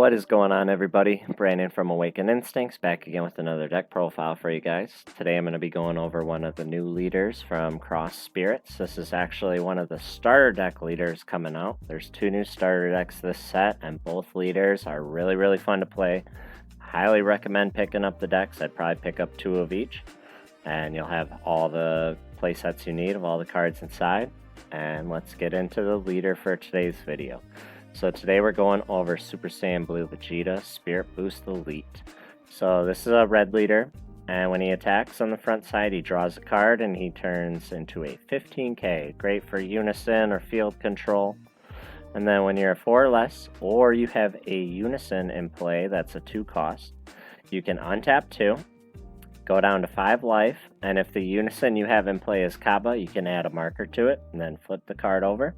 What is going on, everybody? Brandon from Awakened Instincts back again with another deck profile for you guys. Today I'm going to be going over one of the new leaders from Cross Spirits. This is actually one of the starter deck leaders coming out. There's two new starter decks this set, and both leaders are really fun to play. Highly recommend picking up the decks. I'd probably pick up two of each, and you'll have all the play sets you need of all the cards inside. And let's get into the leader for today's video. So today we're going over Super Saiyan Blue Vegeta Spirit Boost Elite. So this is a red leader, and when he attacks on the front side, he draws a card and he turns into a 15k. Great for Unison or field control. And then when you're a 4 or less, or you have a Unison in play that's a 2 cost, you can untap 2, go down to 5 life, and if the Unison you have in play is Kaba, you can add a marker to it and then flip the card over.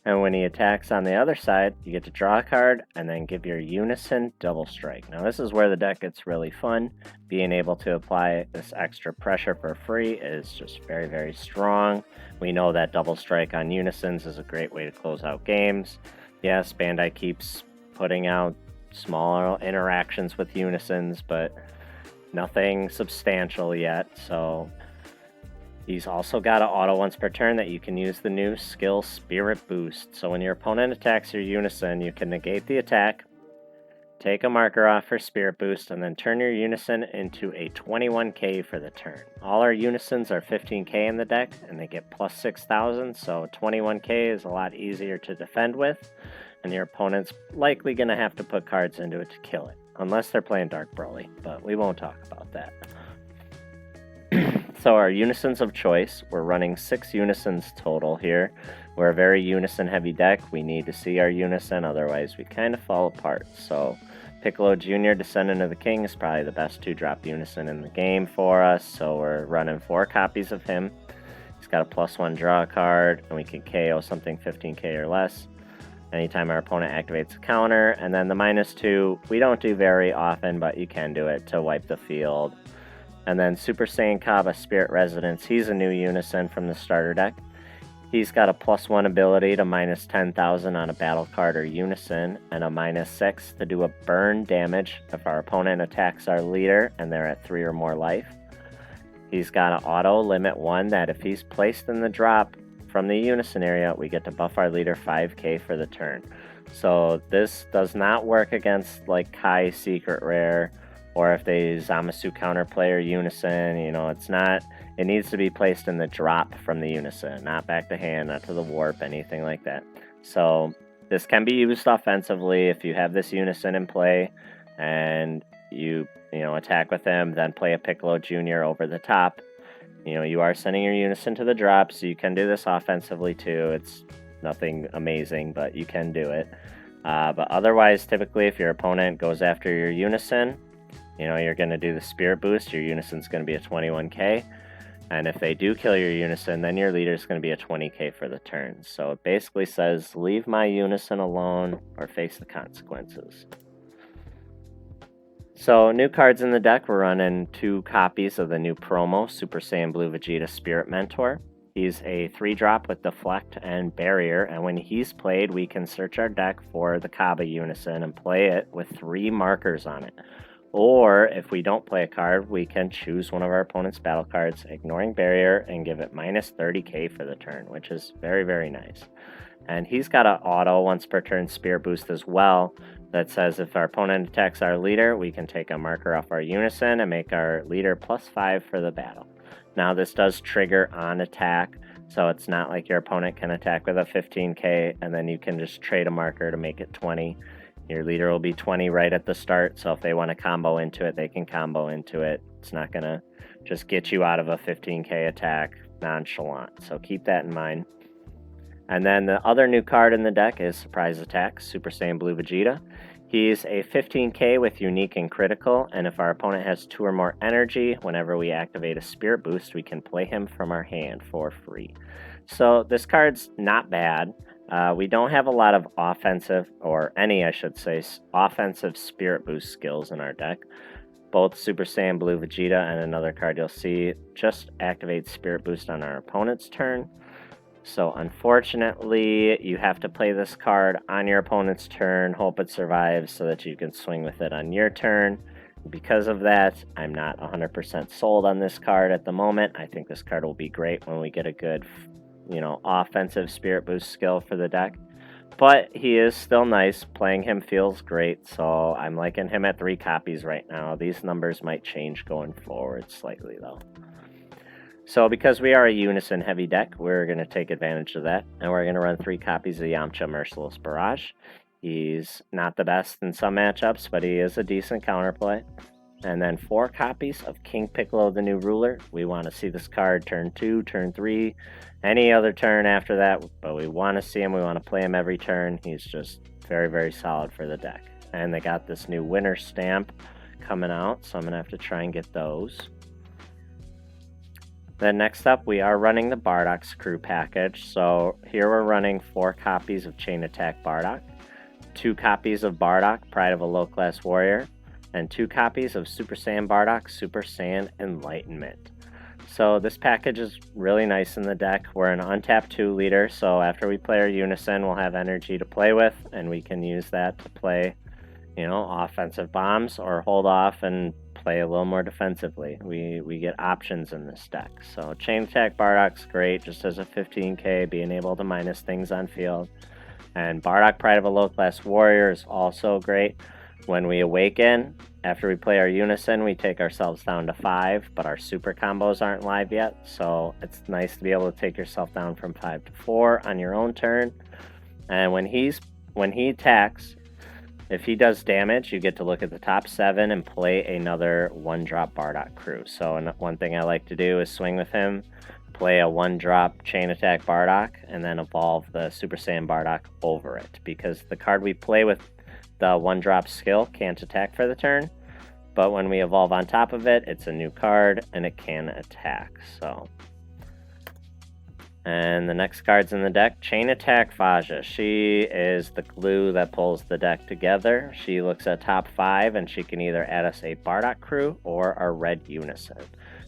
And when he attacks on the other side, you get to draw a card and then give your Unison double strike. Now this is where the deck gets really fun. Being able to apply this extra pressure for free is just very strong. We know that double strike on Unisons is a great way to close out games. Yes, Bandai keeps putting out smaller interactions with Unisons, but nothing substantial yet. So he's also got an auto once per turn that you can use the new skill Spirit Boost. So when your opponent attacks your Unison, you can negate the attack, take a marker off for Spirit Boost, and then turn your Unison into a 21k for the turn. All our Unisons are 15k in the deck, and they get plus 6,000, so 21k is a lot easier to defend with, and your opponent's likely going to have to put cards into it to kill it, unless they're playing Dark Broly, but we won't talk about that. So our Unisons of choice, we're running 6 Unisons total here. We're a very Unison heavy deck. We need to see our Unison, otherwise we kind of fall apart. So Piccolo Jr. Descendant of the King is probably the best 2-drop Unison in the game for us. So we're running 4 copies of him. He's got a +1 draw card, and we can KO something 15k or less anytime our opponent activates a counter. And then the -2, we don't do very often, but you can do it to wipe the field. And then Super Saiyan Kaba Spirit Residence, he's a new Unison from the starter deck. He's got a +1 ability to -10,000 on a battle card or Unison, and a -6 to do a burn damage if our opponent attacks our leader and they're at 3 or more life. He's got an auto limit 1 that if he's placed in the drop from the Unison area, we get to buff our leader 5k for the turn. So this does not work against like Kai Secret Rare, or if they Zamasu counterplay or Unison. You know, it's not, it needs to be placed in the drop from the Unison, not back to hand, not to the warp, anything like that. So this can be used offensively if you have this Unison in play and you attack with him, then play a Piccolo Jr. over the top. You know, you are sending your Unison to the drop, so you can do this offensively too. It's nothing amazing, but you can do it. But otherwise, typically if your opponent goes after your Unison, you know, you're going to do the Spirit Boost, your Unison's going to be a 21k, and if they do kill your Unison, then your leader's going to be a 20k for the turn. So it basically says, leave my Unison alone or face the consequences. So new cards in the deck, we're running 2 copies of the new promo, Super Saiyan Blue Vegeta Spirit Mentor. He's a 3-drop with Deflect and Barrier, and when he's played, we can search our deck for the Kaba Unison and play it with 3 markers on it. Or, if we don't play a card, we can choose one of our opponent's battle cards, ignoring Barrier, and give it -30k for the turn, which is very nice. And he's got an auto once per turn Spirit Boost as well, that says if our opponent attacks our leader, we can take a marker off our Unison and make our leader +5 for the battle. Now this does trigger on attack, so it's not like your opponent can attack with a 15k, and then you can just trade a marker to make it 20. Your leader will be 20 right at the start, so if they want to combo into it, they can combo into it. It's not going to just get you out of a 15k attack nonchalant, so keep that in mind. And then the other new card in the deck is Surprise Attack, Super Saiyan Blue Vegeta. He's a 15k with Unique and Critical, and if our opponent has 2 or more energy, whenever we activate a Spirit Boost, we can play him from our hand for free. So this card's not bad. We don't have a lot of offensive, or any, I should say, offensive Spirit Boost skills in our deck. Both Super Saiyan Blue Vegeta and another card you'll see just activate Spirit Boost on our opponent's turn. So unfortunately, you have to play this card on your opponent's turn, hope it survives so that you can swing with it on your turn. Because of that, I'm not 100% sold on this card at the moment. I think this card will be great when we get a good, offensive Spirit Boost skill for the deck. But he is still nice. Playing him feels great, so I'm liking him at 3 copies right now. These numbers might change going forward slightly, though. So because we are a Unison heavy deck, we're going to take advantage of that, and we're going to run 3 copies of Yamcha Merciless Barrage. He's not the best in some matchups, but he is a decent counterplay. And then 4 copies of King Piccolo, the New Ruler. We want to see this card turn 2, turn 3, any other turn after that, but we want to see him. We want to play him every turn. He's just very, very solid for the deck. And they got this new winner stamp coming out, so I'm going to have to try and get those. Then next up, we are running the Bardock's crew package. So here we're running 4 copies of Chain Attack Bardock, 2 copies of Bardock, Pride of a Low-Class Warrior, and 2 copies of Super Saiyan Bardock, Super Saiyan Enlightenment. So this package is really nice in the deck. We're an untapped 2 leader, so after we play our Unison, we'll have energy to play with, and we can use that to play, offensive bombs or hold off and play a little more defensively. We get options in this deck. So Chain Attack Bardock's great, just as a 15k, being able to minus things on field. And Bardock, Pride of a Low-Class Warrior is also great. When we awaken, after we play our Unison, we take ourselves down to 5, but our super combos aren't live yet, so it's nice to be able to take yourself down from 5 to 4 on your own turn. And when he attacks, if he does damage, you get to look at the top 7 and play another 1-drop Bardock crew. So one thing I like to do is swing with him, play a 1-drop Chain Attack Bardock, and then evolve the Super Saiyan Bardock over it. Because the card we play with the 1-drop skill can't attack for the turn, but when we evolve on top of it, it's a new card and it can attack. And the next card's in the deck, Chain Attack Fascia. She is the glue that pulls the deck together. She looks at top 5 and she can either add us a Bardock crew or our red Unison.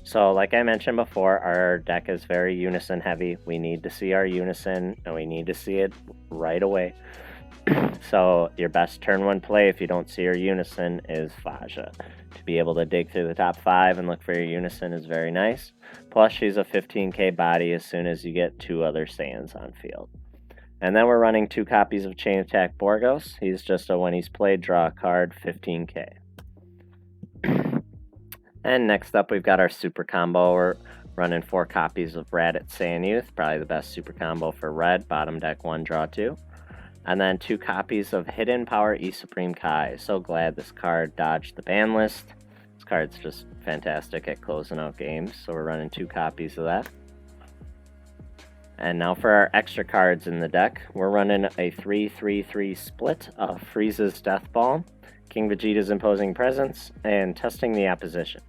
So like I mentioned before, our deck is very Unison heavy. We need to see our Unison and we need to see it right away. So your best turn 1 play if you don't see your Unison is Fascia. To be able to dig through the top 5 and look for your Unison is very nice. Plus she's a 15k body as soon as you get 2 other Saiyans on field. And then we're running 2 copies of Chain Attack Borgos. He's just a when he's played, draw a card, 15k. And next up we've got our super combo. We're running 4 copies of Raditz Saiyan Youth, probably the best super combo for red, bottom deck 1, draw 2. And then 2 copies of Hidden Power E Supreme Kai. So glad this card dodged the ban list. This card's just fantastic at closing out games, so we're running 2 copies of that. And now for our extra cards in the deck, we're running a 3-3-3 split of Frieza's Death Ball, King Vegeta's Imposing Presence, and Testing the Opposition.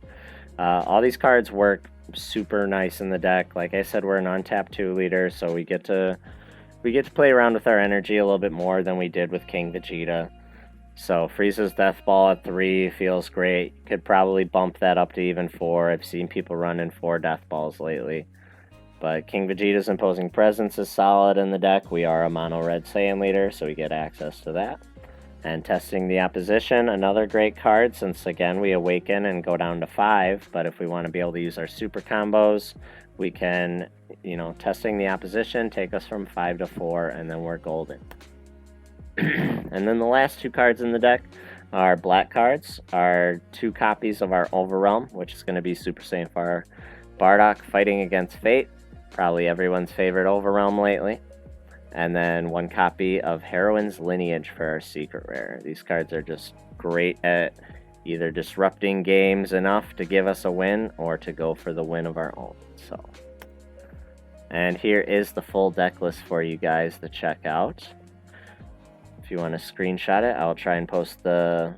All these cards work super nice in the deck. Like I said, we're an untapped 2 leader, so we get to play around with our energy a little bit more than we did with King Vegeta. So Frieza's Death Ball at 3 feels great. Could probably bump that up to even 4. I've seen people running 4 Death Balls lately. But King Vegeta's Imposing Presence is solid in the deck. We are a mono red Saiyan leader, so we get access to that. And Testing the Opposition, another great card, since again we awaken and go down to 5. But if we want to be able to use our super combos, we can, Testing the Opposition, take us from 5 to 4, and then we're golden. And then the last 2 cards in the deck are black cards, are 2 copies of our Overrealm, which is going to be Super Saiyan Far Bardock Fighting Against Fate, probably everyone's favorite Overrealm lately. And then 1 copy of Heroine's Lineage for our secret rare. These cards are just great at either disrupting games enough to give us a win or to go for the win of our own. And here is the full deck list for you guys to check out. If you want to screenshot it, I'll try and post the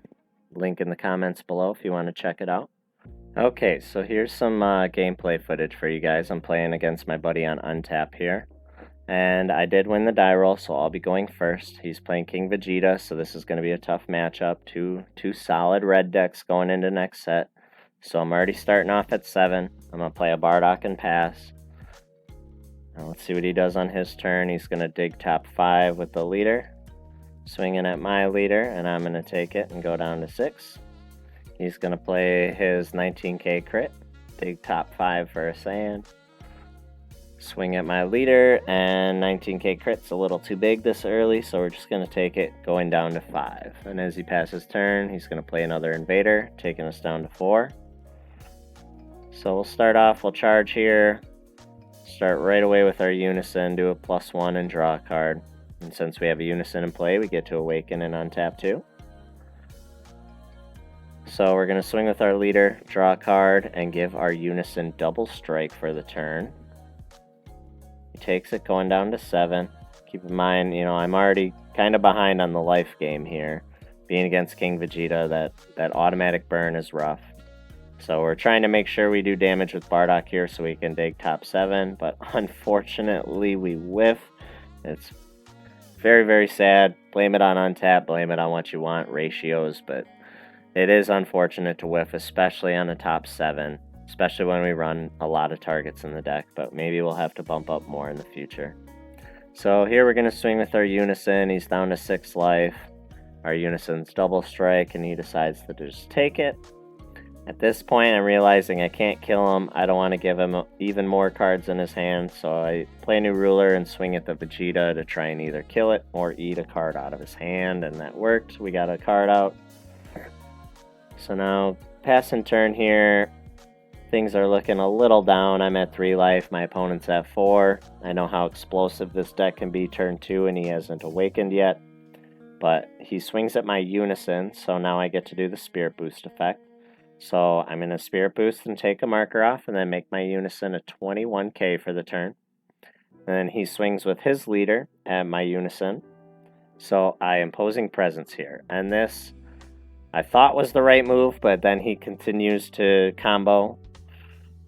link in the comments below if you want to check it out. Okay, so here's some gameplay footage for you guys. I'm playing against my buddy on Untap here. And I did win the die roll, so I'll be going first. He's playing King Vegeta, so this is going to be a tough matchup. Two solid red decks going into next set. So I'm already starting off at 7. I'm going to play a Bardock and pass. Now let's see what he does on his turn. He's going to dig top 5 with the leader. Swinging at my leader, and I'm going to take it and go down to 6. He's going to play his 19k crit. Dig top 5 for a Saiyan. Swing at my leader, and 19k crit's a little too big this early, so we're just going to take it going down to 5. And as he passes turn, he's going to play another invader, taking us down to 4. So we'll start off, we'll charge here, start right away with our Unison, do a +1 and draw a card. And since we have a Unison in play, we get to awaken and untap 2. So we're going to swing with our leader, draw a card, and give our Unison double strike for the turn. He takes it going down to 7. Keep in mind, I'm already kind of behind on the life game here. Being against King Vegeta, that automatic burn is rough. So we're trying to make sure we do damage with Bardock here so we can dig top 7, but unfortunately we whiff. It's very, very sad. Blame it on untap, blame it on what you want, ratios, but it is unfortunate to whiff, especially on a top 7, especially when we run a lot of targets in the deck, but maybe we'll have to bump up more in the future. So here we're going to swing with our Unison. He's down to 6 life. Our Unison's double strike, and he decides to just take it. At this point, I'm realizing I can't kill him. I don't want to give him even more cards in his hand, so I play a new ruler and swing at the Vegeta to try and either kill it or eat a card out of his hand, and that worked. We got a card out. So now, passing turn here, things are looking a little down. I'm at 3 life, my opponent's at 4. I know how explosive this deck can be turn 2, and he hasn't awakened yet. But he swings at my Unison, so now I get to do the Spirit Boost effect. So I'm going to Spirit Boost and take a marker off, and then make my Unison a 21k for the turn. And then he swings with his leader at my Unison. So I am Imposing Presence here. And this I thought was the right move, but then he continues to combo,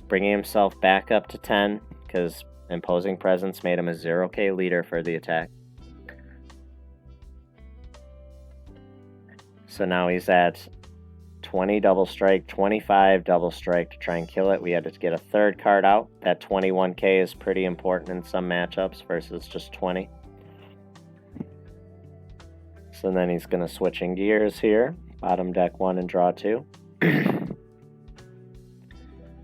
bringing himself back up to 10, because Imposing Presence made him a 0k leader for the attack. So now he's at 20 double strike, 25 double strike to try and kill it. We had to get a third card out. That 21k is pretty important in some matchups versus just 20. So then he's going to switch in gears here. Bottom deck 1 and draw 2.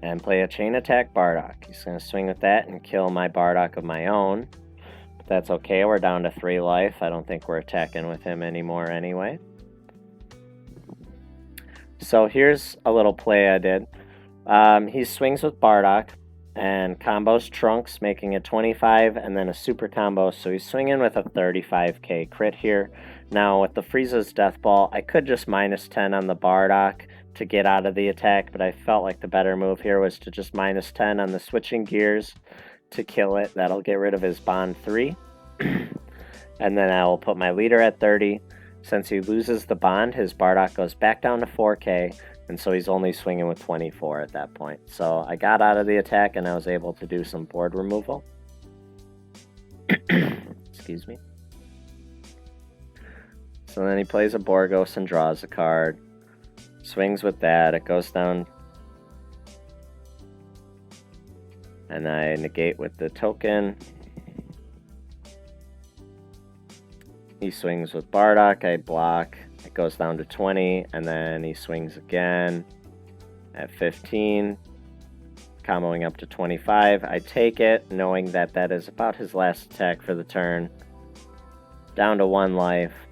And play a chain attack Bardock. He's going to swing with that and kill my Bardock of my own. But that's okay, we're down to 3 life. I don't think we're attacking with him anymore anyway. So here's a little play I did. He swings with Bardock and combos Trunks, making it 25 and then a super combo. So he's swinging with a 35k crit here. Now with the Frieza's Death Ball, I could just -10 on the Bardock to get out of the attack, but I felt like the better move here was to just -10 on the switching gears to kill it. That'll get rid of his bond 3. And then I will put my leader at 30. Since he loses the bond, his Bardock goes back down to 4k, and so he's only swinging with 24 at that point. So I got out of the attack, and I was able to do some board removal. Excuse me. So then he plays a Borgos and draws a card. Swings with that, it goes down. And I negate with the token. He swings with Bardock, I block, it goes down to 20, and then he swings again at 15, comboing up to 25. I take it, knowing that that is about his last attack for the turn. Down to 1 life.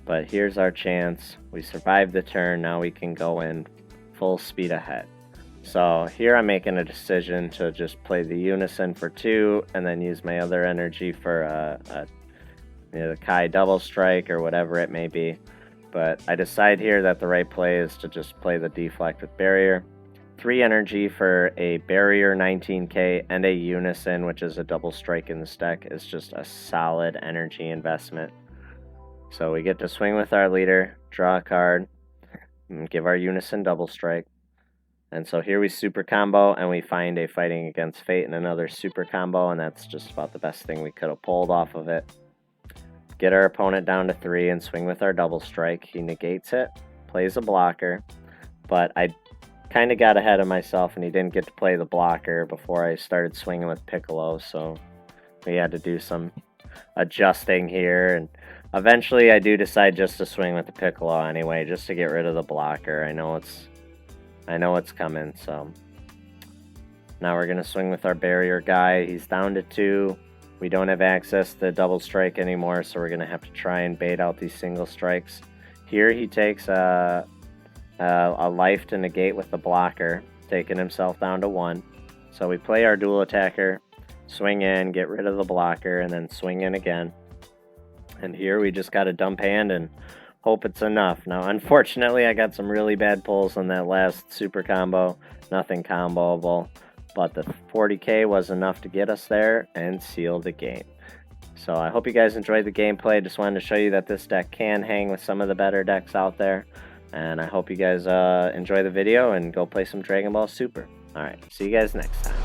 But here's our chance. We survived the turn, now we can go in full speed ahead. So here I'm making a decision to just play the Unison for 2 and then use my other energy for the Kai double strike or whatever it may be. But I decide here that the right play is to just play the deflect with barrier. 3 energy for a barrier 19k and a Unison, which is a double strike in this deck, is just a solid energy investment. So we get to swing with our leader, draw a card, and give our Unison double strike. And so here we super combo, and we find a Fighting Against Fate and another super combo, and that's just about the best thing we could have pulled off of it. Get our opponent down to 3 and swing with our double strike. He negates it, plays a blocker, but I kind of got ahead of myself, and he didn't get to play the blocker before I started swinging with Piccolo, so we had to do some adjusting here, and eventually I do decide just to swing with the Piccolo anyway, just to get rid of the blocker. I know it's coming, so now we're gonna swing with our barrier guy. He's down to 2. We don't have access to double strike anymore, so we're gonna have to try and bait out these single strikes. Here he takes a life to negate with the blocker, taking himself down to 1. So we play our dual attacker, swing in, get rid of the blocker, and then swing in again. And here we just got to dump hand and hope it's enough. Now, unfortunately, I got some really bad pulls on that last super combo. Nothing comboable, but the 40k was enough to get us there and seal the game. So I hope you guys enjoyed the gameplay. Just wanted to show you that this deck can hang with some of the better decks out there. And I hope you guys enjoy the video and go play some Dragon Ball Super. Alright, see you guys next time.